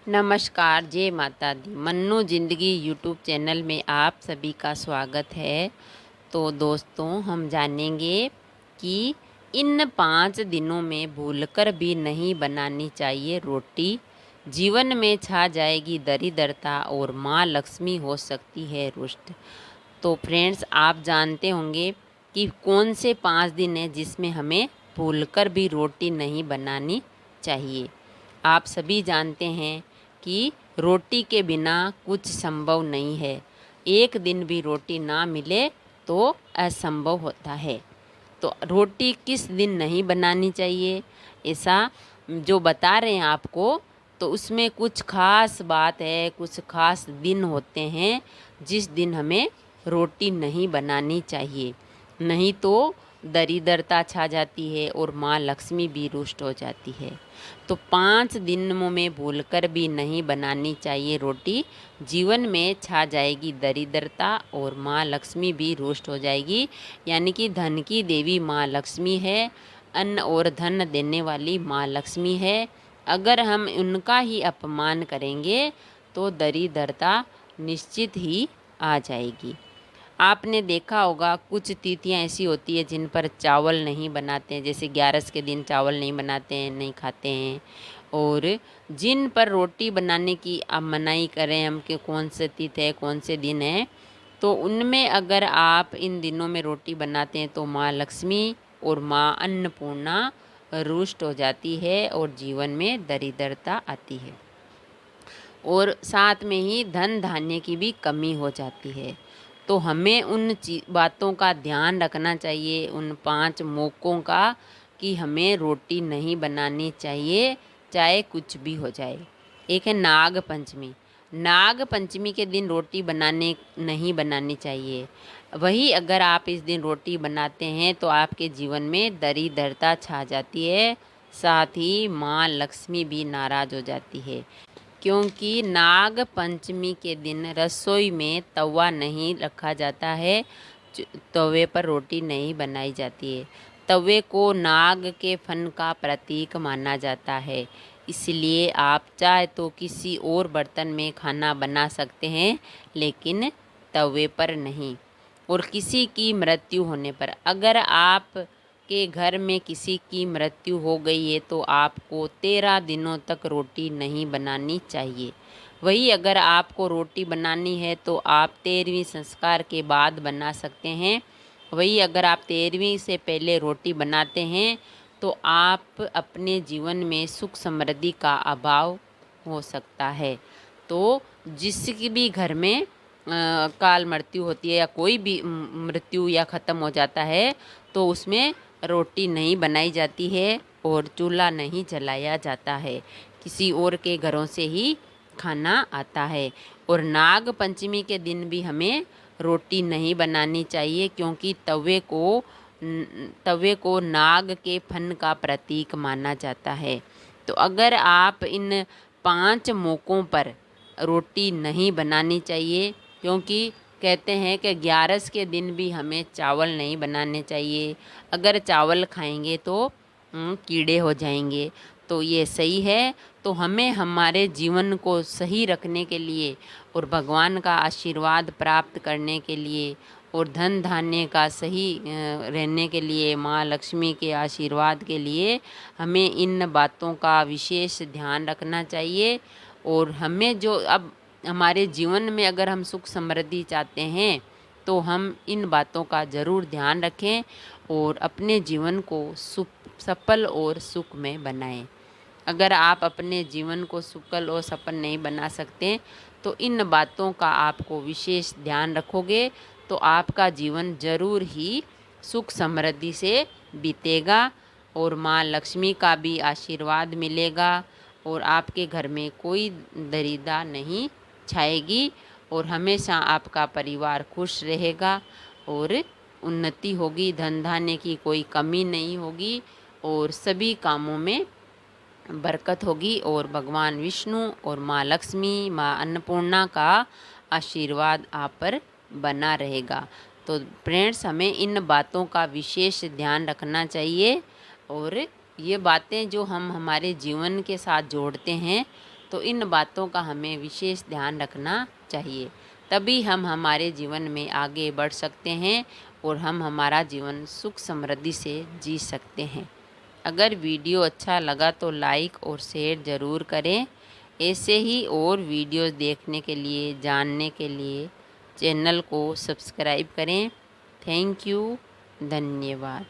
नमस्कार, जय माता दी। मन्नू ज़िंदगी यूट्यूब चैनल में आप सभी का स्वागत है। तो दोस्तों, हम जानेंगे कि इन 5 दिनों में भूलकर भी नहीं बनानी चाहिए रोटी। जीवन में छा जाएगी दरिद्रता और माँ लक्ष्मी हो सकती है रुष्ट। तो फ्रेंड्स, आप जानते होंगे कि कौन से 5 दिन हैं जिसमें हमें भूलकर भी रोटी नहीं बनानी चाहिए। आप सभी जानते हैं कि रोटी के बिना कुछ संभव नहीं है। एक दिन भी रोटी ना मिले तो असंभव होता है। तो रोटी किस दिन नहीं बनानी चाहिए, ऐसा जो बता रहे हैं आपको, तो उसमें कुछ ख़ास बात है, कुछ ख़ास दिन होते हैं जिस दिन हमें रोटी नहीं बनानी चाहिए। नहीं तो दरिद्रता छा जाती है और माँ लक्ष्मी भी रुष्ट हो जाती है। तो 5 दिनों में भूलकर भी नहीं बनानी चाहिए रोटी। जीवन में छा जाएगी दरिद्रता और माँ लक्ष्मी भी रुष्ट हो जाएगी। यानी कि धन की देवी माँ लक्ष्मी है, अन्न और धन देने वाली माँ लक्ष्मी है। अगर हम उनका ही अपमान करेंगे तो दरिद्रता निश्चित ही आ जाएगी। आपने देखा होगा कुछ तिथियां ऐसी होती है जिन पर चावल नहीं बनाते हैं, जैसे 11 के दिन चावल नहीं बनाते हैं, नहीं खाते हैं। और जिन पर रोटी बनाने की अब मनाही करें हम कि कौन से तिथि है, कौन से दिन है, तो उनमें अगर आप इन दिनों में रोटी बनाते हैं तो माँ लक्ष्मी और माँ अन्नपूर्णा रुष्ट हो जाती है और जीवन में दरिद्रता आती है। और साथ में ही धन धान्य की भी कमी हो जाती है। तो हमें उन बातों का ध्यान रखना चाहिए, उन 5 मौक़ों का, कि हमें रोटी नहीं बनानी चाहिए, चाहे कुछ भी हो जाए। एक है नाग पंचमी। नाग पंचमी के दिन रोटी नहीं बनानी चाहिए। वही अगर आप इस दिन रोटी बनाते हैं तो आपके जीवन में दरिद्रता छा जाती है, साथ ही माँ लक्ष्मी भी नाराज़ हो जाती है। क्योंकि नाग पंचमी के दिन रसोई में तवा नहीं रखा जाता है, तवे पर रोटी नहीं बनाई जाती है। तवे को नाग के फन का प्रतीक माना जाता है, इसलिए आप चाहे तो किसी और बर्तन में खाना बना सकते हैं, लेकिन तवे पर नहीं। और किसी की मृत्यु होने पर, अगर आप के घर में किसी की मृत्यु हो गई है तो आपको 13 दिनों तक रोटी नहीं बनानी चाहिए। वही अगर आपको रोटी बनानी है तो आप 13वीं संस्कार के बाद बना सकते हैं। वही अगर आप 13वीं से पहले रोटी बनाते हैं तो आप अपने जीवन में सुख समृद्धि का अभाव हो सकता है। तो जिसकी भी घर में काल मृत्यु होती है या कोई भी मृत्यु या ख़त्म हो जाता है तो उसमें रोटी नहीं बनाई जाती है और चूल्हा नहीं जलाया जाता है, किसी और के घरों से ही खाना आता है। और नाग पंचमी के दिन भी हमें रोटी नहीं बनानी चाहिए, क्योंकि तवे को नाग के फन का प्रतीक माना जाता है। तो अगर आप इन 5 मौक़ों पर रोटी नहीं बनानी चाहिए, क्योंकि कहते हैं कि 11 के दिन भी हमें चावल नहीं बनाने चाहिए। अगर चावल खाएंगे तो कीड़े हो जाएंगे। तो ये सही है। तो हमें हमारे जीवन को सही रखने के लिए और भगवान का आशीर्वाद प्राप्त करने के लिए और धन धान्य का सही रहने के लिए, माँ लक्ष्मी के आशीर्वाद के लिए हमें इन बातों का विशेष ध्यान रखना चाहिए। और हमें जो अब हमारे जीवन में अगर हम सुख समृद्धि चाहते हैं तो हम इन बातों का ज़रूर ध्यान रखें और अपने जीवन को सफल और सुख में बनाएं। अगर आप अपने जीवन को सुखल और सफल नहीं बना सकते तो इन बातों का आपको विशेष ध्यान रखोगे तो आपका जीवन ज़रूर ही सुख समृद्धि से बीतेगा और माँ लक्ष्मी का भी आशीर्वाद मिलेगा और आपके घर में कोई दरिद्रता नहीं छाएगी और हमेशा आपका परिवार खुश रहेगा और उन्नति होगी, धन धान्य की कोई कमी नहीं होगी और सभी कामों में बरकत होगी और भगवान विष्णु और माँ लक्ष्मी, माँ अन्नपूर्णा का आशीर्वाद आप पर बना रहेगा। तो फ्रेंड्स, हमें इन बातों का विशेष ध्यान रखना चाहिए और ये बातें जो हम हमारे जीवन के साथ जोड़ते हैं तो इन बातों का हमें विशेष ध्यान रखना चाहिए, तभी हम हमारे जीवन में आगे बढ़ सकते हैं और हम हमारा जीवन सुख समृद्धि से जी सकते हैं। अगर वीडियो अच्छा लगा तो लाइक और शेयर ज़रूर करें। ऐसे ही और वीडियोस देखने के लिए, जानने के लिए चैनल को सब्सक्राइब करें। थैंक यू, धन्यवाद।